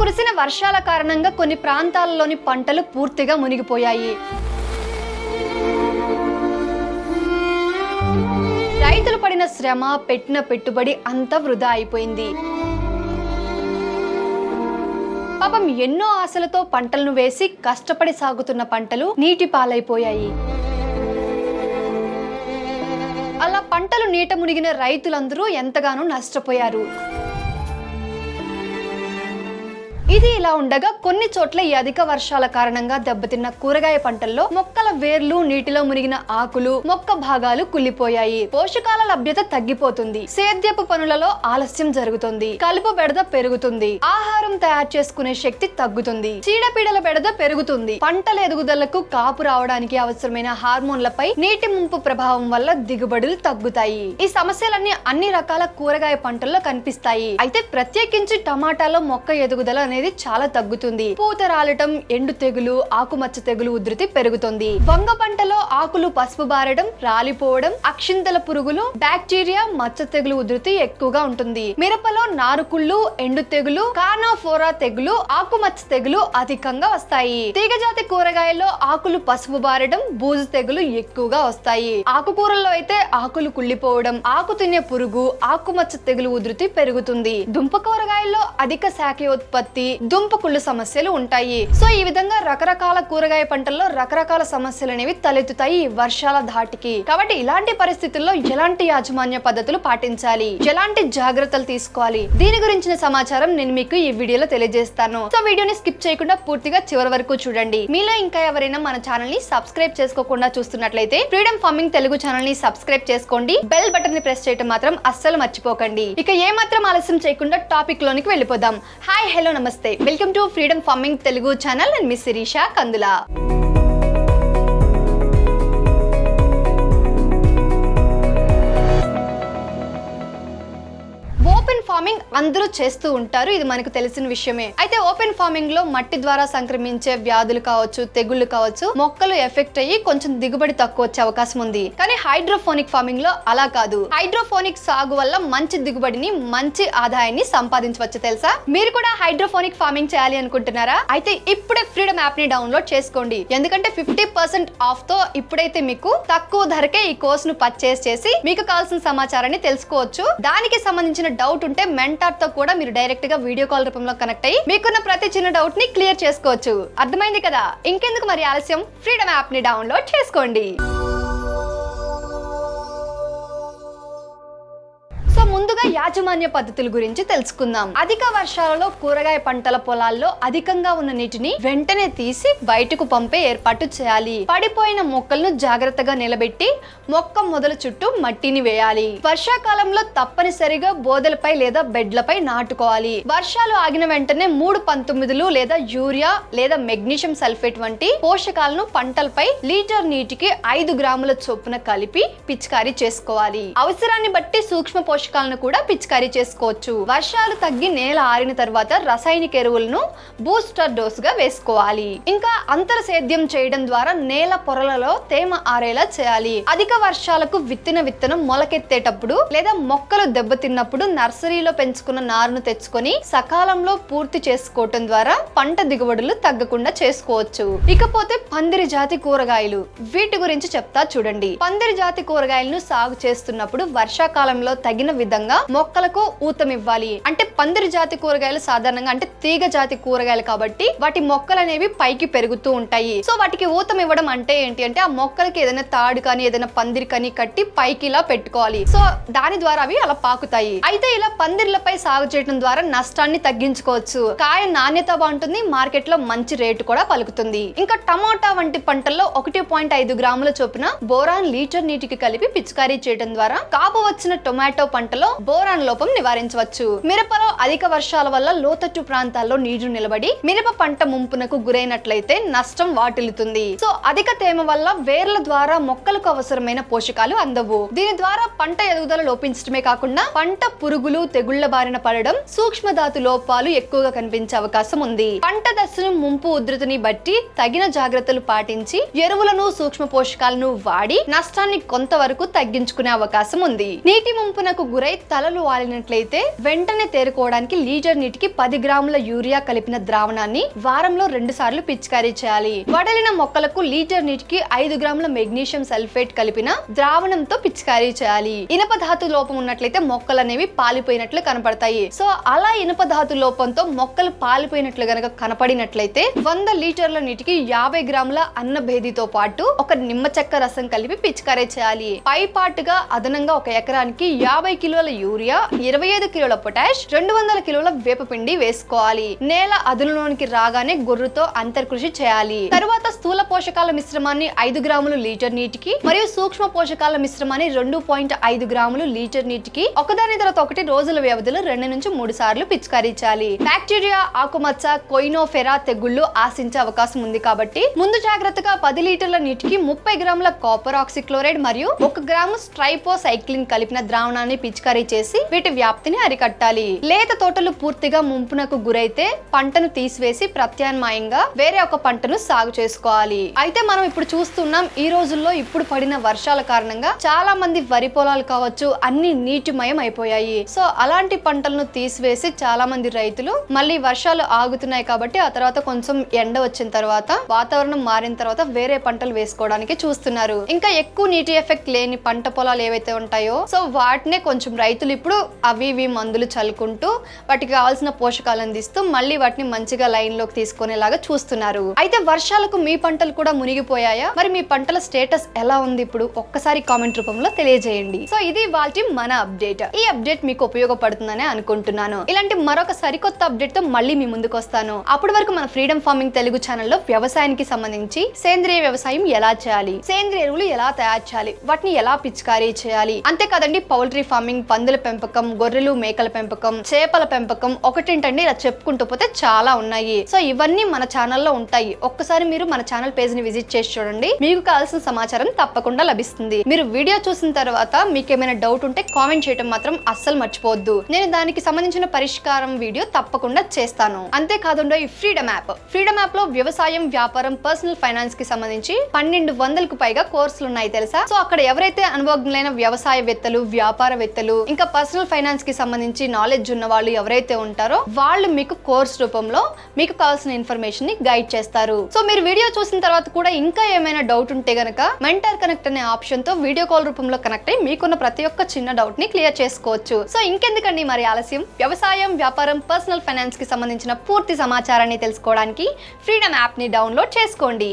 కురిసిన వర్షాల కారణంగా కొన్ని ప్రాంతాలలోని పంటలు పూర్తిగా మునిగిపోయాయి. రైతులు పడిన శ్రమ, పెట్టిన పెట్టుబడి అంతా వృధా అయిపోయింది. పాపం ఎన్నో ఆశలతో పంటలను వేసి కష్టపడి సాగుతున్న పంటలు నీటి పాలైపోయాయి. అలా పంటలు నీట మునిగిన రైతులందరూ ఎంతగానో నష్టపోయారు. ఇది ఇలా ఉండగా కొన్ని చోట్ల ఈ అధిక వర్షాల కారణంగా దెబ్బతిన్న కూరగాయ పంటల్లో మొక్కల వేర్లు, నీటిలో మునిగిన ఆకులు, మొక్క భాగాలు కుళ్ళిపోయాయి. పోషకాల లభ్యత తగ్గిపోతుంది. సేద్యపు పనులలో ఆలస్యం జరుగుతుంది. కలుపు బెడద పెరుగుతుంది. ఆహారం తయారు చేసుకునే శక్తి తగ్గుతుంది. చీడపీడల బెడద పెరుగుతుంది. పంటల ఎదుగుదలకు, కాపు రావడానికి అవసరమైన హార్మోన్లపై నీటి ముంపు ప్రభావం వల్ల దిగుబడులు తగ్గుతాయి. ఈ సమస్యలన్నీ అన్ని రకాల కూరగాయ పంటల్లో కనిపిస్తాయి. అయితే ప్రత్యేకించి టమాటాలో మొక్క ఎదుగుదల అనేది చాలా తగ్గుతుంది. పూత రాలటం, ఎండు తెగులు, ఆకుమచ్చ తెగులు ఉధృతి పెరుగుతుంది. వంగ పంటలో ఆకులు పసుపు బారడం, రాలిపోవడం, అక్షింతల పురుగులు, బ్యాక్టీరియా, మచ్చ తెగులు ఉధృతి ఎక్కువగా ఉంటుంది. మిరపలో నారుకుళ్ళు, ఎండు తెగులు, కార్నోఫోరా తెగులు, ఆకుమచ్చ తెగులు అధికంగా వస్తాయి. తీగజాతి కూరగాయల్లో ఆకులు పసుపు బారడం, బూజు తెగులు ఎక్కువగా వస్తాయి. ఆకుకూరల్లో అయితే ఆకులు కుళ్ళిపోవడం, ఆకు తినే పురుగు, ఆకుమచ్చ తెగులు ఉధృతి పెరుగుతుంది. దుంప కూరగాయల్లో అధిక శాఖోత్పత్తి, దుంపకుళ్ళు సమస్యలు ఉంటాయి. సో ఈ విధంగా రకరకాల కూరగాయ పంటల్లో రకరకాల సమస్యలు అనేవి తలెత్తుతాయి వర్షాల ధాటికి. కాబట్టి ఇలాంటి పరిస్థితుల్లో ఎలాంటి యాజమాన్య పద్ధతులు పాటించాలి, ఎలాంటి జాగ్రత్తలు తీసుకోవాలి, దీని గురించిన సమాచారం నేను మీకు ఈ వీడియోలో తెలియజేస్తాను. సో వీడియోని స్కిప్ చేయకుండా పూర్తిగా చివరి వరకు చూడండి. మీలో ఇంకా ఎవరైనా మన ఛానల్ ని సబ్స్క్రైబ్ చేసుకోకుండా చూస్తున్నట్లయితే ఫ్రీడమ్ ఫార్మింగ్ తెలుగు ఛానల్ ని సబ్స్క్రైబ్ చేసుకోండి. బెల్ బటన్ ని ప్రెస్ చేయడం మాత్రం అస్సలు మర్చిపోకండి. ఇక ఏ మాత్రం ఆలస్యం చేయకుండా టాపిక్ లోనికి వెళ్ళిపోదాం. హాయ్, హలో, నమస్తే. Welcome to freedom farming Telugu channel. నేను మీ శిరీష కందుల. ఓపెన్ ఫార్మింగ్ అందరూ చేస్తూ ఉంటారు, ఇది మనకు తెలిసిన విషయమే. అయితే ఓపెన్ ఫార్మింగ్ లో మట్టి ద్వారా సంక్రమించే వ్యాధులు కావచ్చు, తెగుళ్లు కావచ్చు, మొక్కలు ఎఫెక్ట్ అయ్యి కొంచెం దిగుబడి తక్కువ వచ్చే అవకాశం ఉంది. కానీ హైడ్రోఫోనిక్ ఫార్మింగ్ లో అలా కాదు. హైడ్రోఫోనిక్ సాగు వల్ల మంచి దిగుబడిని, మంచి ఆదాయాన్ని సంపాదించవచ్చు. తెలుసా? మీరు కూడా హైడ్రోఫోనిక్ ఫార్మింగ్ చేయాలి అనుకుంటున్నారా? అయితే ఇప్పుడే ఫ్రీడమ్ యాప్ ని డౌన్లోడ్ చేసుకోండి. ఎందుకంటే 50% ఆఫ్ తో ఇప్పుడైతే మీకు తక్కువ ధరకే ఈ కోర్స్ ను పర్చేస్ చేసి మీకు కావాల్సిన సమాచారాన్ని తెలుసుకోవచ్చు. దానికి సంబంధించిన డౌట్ ఉంటే మెంటార్ తో కూడా మీరు డైరెక్ట్ గా వీడియో కాల్ రూపంలో కనెక్ట్ అయ్యి మీకున్న ప్రతి చిన్న డౌట్ ని క్లియర్ చేసుకోవచ్చు. అర్థమైంది కదా? ఇంకెందుకు మరి ఆలస్యం, ఫ్రీడమ్ యాప్ ని డౌన్లోడ్ చేసుకోండి. ముందుగా యాజమాన్య పద్ధతుల గురించి తెలుసుకుందాం. అధిక వర్షాలలో కూరగాయ పంటల పొలాల్లో అధికంగా ఉన్న నీటిని వెంటనే తీసి బయటకు పంపే ఏర్పాటు చేయాలి. పడిపోయిన మొక్కలను జాగ్రత్తగా నిలబెట్టి మొక్క మొదల చుట్టూ మట్టిని వేయాలి. వర్షాకాలంలో తప్పనిసరిగా బోదెలపై లేదా బెడ్లపై నాటుకోవాలి. వర్షాలు ఆగిన వెంటనే 3-19 లేదా యూరియా లేదా మెగ్నీషియం సల్ఫేట్ వంటి పోషకాలను పంటలపై లీటర్ నీటికి 5 గ్రాముల చొప్పున కలిపి పిచికారీ చేసుకోవాలి. అవసరాన్ని బట్టి సూక్ష్మ పోషకాలను కూడా పిచికారీ చేసుకోవచ్చు. వర్షాలు తగ్గి నేల ఆరిన తర్వాత రసాయనిక ఎరువులను బూస్టర్ డోస్ గా వేసుకోవాలి. ఇంకా అంతర సేద్యం చేయడం ద్వారా నేల పొరలలో తేమ ఆరేలా చేయాలి. అధిక వర్షాలకు విత్తనం మొలకెత్తేటప్పుడు లేదా మొక్కలు దెబ్బతిన్నప్పుడు నర్సరీలో పెంచుకున్న నారును తెచ్చుకొని సకాలంలో పూర్తి చేసుకోవటం ద్వారా పంట దిగుబడులు తగ్గకుండా చేసుకోవచ్చు. ఇకపోతే పందిరి జాతి కూరగాయలు, వీటి గురించి చెప్తా చూడండి. పందిరి జాతి కూరగాయలను సాగు చేస్తున్నప్పుడు వర్షాకాలంలో తగిన విధంగా మొక్కలకు ఊతమివ్వాలి. అంటే పందిరి జాతి కూరగాయలు సాధారణంగా అంటే తీగ జాతి కూరగాయలు కాబట్టి వాటి మొక్కలు అనేవి పైకి పెరుగుతూ ఉంటాయి. సో వాటికి ఊతం ఇవ్వడం అంటే ఏంటి అంటే ఆ మొక్కలకి ఏదైనా తాడు కానీ ఏదైనా పందిరి కానీ కట్టి పైకి ఇలా పెట్టుకోవాలి. సో దాని ద్వారా అవి అలా పాకుతాయి. అయితే ఇలా పందిర్లపై సాగు చేయడం ద్వారా నష్టాన్ని తగ్గించుకోవచ్చు. కాయ నాణ్యత బాగుంటుంది, మార్కెట్ లో మంచి రేటు కూడా పలుకుతుంది. ఇంకా టమాటా వంటి పంటల్లో 1.5 గ్రాముల చొప్పున బోరాన్ లీటర్ నీటికి కలిపి పిచికారీ చేయడం ద్వారా కాపు వచ్చిన టొమాటో పంటలో బోరాన్ లోపం నివారించవచ్చు. మిరపలో అధిక వర్షాల వల్ల లోతట్టు ప్రాంతాల్లో నీరు నిలబడి మిరప పంట ముంపునకు గురైనట్లయితే నష్టం వాటిల్లుతుంది. సో అధిక తేమ వల్ల వేర్ల ద్వారా మొక్కలకు అవసరమైన పోషకాలు అందవు. దీని ద్వారా పంట ఎదుగుదల లోపించడమే కాకుండా పంట పురుగులు, తెగుళ్ల బారిన పడడం, సూక్ష్మధాతు లోపాలు ఎక్కువగా కనిపించే అవకాశం ఉంది. పంట దశను, ముంపు ఉధృతిని బట్టి తగిన జాగ్రత్తలు పాటించి ఎరువులను, సూక్ష్మ పోషకాలను వాడి నష్టాన్ని కొంతవరకు తగ్గించుకునే అవకాశం ఉంది. నీటి ముంపునకు గురై తలలు వాలినట్లయితే వెంటనే తేరుకోవడానికి లీటర్ నీటికి 10 గ్రాముల యూరియా కలిపిన ద్రావణాన్ని వారంలో 2 సార్లు పిచికారీ చేయాలి. వడలిన మొక్కలకు లీటర్ నీటికి 5 గ్రాముల మెగ్నీషియం సల్ఫేట్ కలిపిన ద్రావణంతో పిచికారీ చేయాలి. ఇనుప ధాతు లోపం ఉన్నట్లయితే మొక్కలు అనేవి పాలిపోయినట్లు కనపడతాయి. సో అలా ఇనుప ధాతు లోపంతో మొక్కలు పాలిపోయినట్లు గనక కనపడినట్లయితే 100 లీటర్ల నీటికి 50 గ్రాముల అన్న భేదితో పాటు ఒక నిమ్మ చెక్క రసం కలిపి పిచికారీ చేయాలి. పై పాటుగా అదనంగా ఒక ఎకరానికి 50 కిలోల యూరియా, 25 కిలోల పొటాష్, 200 కిలోల వేపపిండి వేసుకోవాలి. నేల అదునులోనికి రాగానే గొర్రుతో అంతర్కృషి చేయాలి. తరువాత స్థూల పోషకాల మిశ్రమాన్ని 5 గ్రాములు లీటర్ నీటికి మరియు సూక్ష్మ పోషకాల మిశ్రమాన్ని 2.5 గ్రాములు లీటర్ నీటికి ఒకదాని తర్వాత ఒకటి రోజుల వ్యవధిలో 2 నుంచి 3 సార్లు పిచికారీ చేయాలి. బ్యాక్టీరియా, ఆకుమచ్చ, కొయినోఫెరా తెగుళ్లు ఆశించే అవకాశం ఉంది కాబట్టి ముందు జాగ్రత్తగా 10 లీటర్ల నీటికి 30 గ్రాముల కాపర్ ఆక్సిక్లోరైడ్ మరియు 1 గ్రాము స్ట్రైపోసైక్లిన్ కలిపిన ద్రావణాన్ని పిచికారీ చేసి వీటి వ్యాప్తిని అరికట్టాలి. లేత తోటలు పూర్తిగా ముంపునకు గురైతే పంటను తీసివేసి ప్రత్యామ్నాయంగా వేరే ఒక పంటను సాగు చేసుకోవాలి. అయితే మనం ఇప్పుడు చూస్తున్నాం, ఈ రోజుల్లో ఇప్పుడు పడిన వర్షాల కారణంగా చాలా మంది వరి పొలాలు కావచ్చు అన్ని నీటిమయం అయిపోయాయి. సో అలాంటి పంటలను తీసివేసి చాలా మంది రైతులు మళ్ళీ వర్షాలు ఆగుతున్నాయి కాబట్టి ఆ తర్వాత కొంచెం ఎండ వచ్చిన తర్వాత వాతావరణం మారిన తర్వాత వేరే పంటలు వేసుకోవడానికి చూస్తున్నారు. ఇంకా ఎక్కువ నీటి ఎఫెక్ట్ లేని పంట పొలాలు ఏవైతే ఉంటాయో సో వాటినే కొంచెం రైతులు ఇప్పుడు అవి మందులు చల్లుకుంటూ వాటికి కావాల్సిన పోషకాలు అందిస్తూ మళ్ళీ వాటిని మంచిగా లైన్ లోకి తీసుకునేలాగా చూస్తున్నారు. అయితే వర్షాలకు మీ పంటలు కూడా మునిగిపోయాయా? మరి మీ పంటల స్టేటస్ ఎలా ఉంది ఇప్పుడు? ఒక్కసారి కామెంట్ రూపంలో తెలియజేయండి. సో ఇది వాటి మన అప్డేట్. ఈ అప్డేట్ మీకు ఉపయోగపడుతుందని అనుకుంటున్నాను. ఇలాంటి మరొక సరికొత్త అప్డేట్ తో మళ్ళీ మీ ముందుకు వస్తాను. అప్పటి వరకు మన ఫ్రీడమ్ ఫార్మింగ్ తెలుగు ఛానల్లో వ్యవసాయానికి సంబంధించి సేంద్రియ వ్యవసాయం ఎలా చేయాలి, సేంద్రియ ఎరువులు ఎలా తయారు చేయాలి, వాటిని ఎలా పిచికారీ చేయాలి, అంతేకాదండి పౌల్ట్రీ ఫార్మింగ్, పందుల పెంపకం, గొర్రెలు మేకల పెంపకం, చేపల పెంపకం, ఒకటేంటండి ఇలా చెప్పుకుంటూ పోతే చాలా ఉన్నాయి. సో ఇవన్నీ మన ఛానల్లో ఉంటాయి. ఒక్కసారి మీరు మన ఛానల్ పేజ్ ని విజిట్ చేసి చూడండి, మీకు కావాల్సిన సమాచారం తప్పకుండా లభిస్తుంది. మీరు వీడియో చూసిన తర్వాత మీకు ఏమైనా డౌట్ ఉంటే కామెంట్ చేయడం మాత్రం అస్సలు మర్చిపోవద్దు. నేను దానికి సంబంధించిన పరిష్కారం వీడియో తప్పకుండా చేస్తాను. అంతేకాకుండా ఈ ఫ్రీడమ్ యాప్ లో వ్యవసాయం, వ్యాపారం, పర్సనల్ ఫైనాన్స్ కి సంబంధించి 1200కు పైగా కోర్సులు ఉన్నాయి తెలుసా? సో అక్కడ ఎవరైతే అనుభవజ్ఞులైన వ్యవసాయవేత్తలు, వ్యాపారవేత్తలు, ఇంకా పర్సనల్ ఫైనాన్స్ కి సంబంధించి నాలెడ్జ్ ఉన్న వాళ్ళు ఎవరైతే ఉంటారో వాళ్ళు మీకు కోర్స్ రూపంలో మీకు కావాల్సిన ఇన్ఫర్మేషన్ ని గైడ్ చేస్తారు. సో మీరు వీడియో చూసిన తర్వాత కూడా ఇంకా ఏమైనా డౌట్ ఉంటే గనక మెంటర్ కనెక్ట్ అనే ఆప్షన్ తో వీడియో కాల్ రూపంలో కనెక్ట్ అయ్యి మీకున్న ప్రతి ఒక్క చిన్న డౌట్ ని క్లియర్ చేసుకోవచ్చు. సో ఇంకెందుకండి మరి ఆలస్యం? వ్యవసాయం, వ్యాపారం, పర్సనల్ ఫైనాన్స్ కి సంబంధించిన పూర్తి సమాచారాన్ని తెలుసుకోవడానికి ఫ్రీడమ్ యాప్ ని డౌన్లోడ్ చేసుకోండి.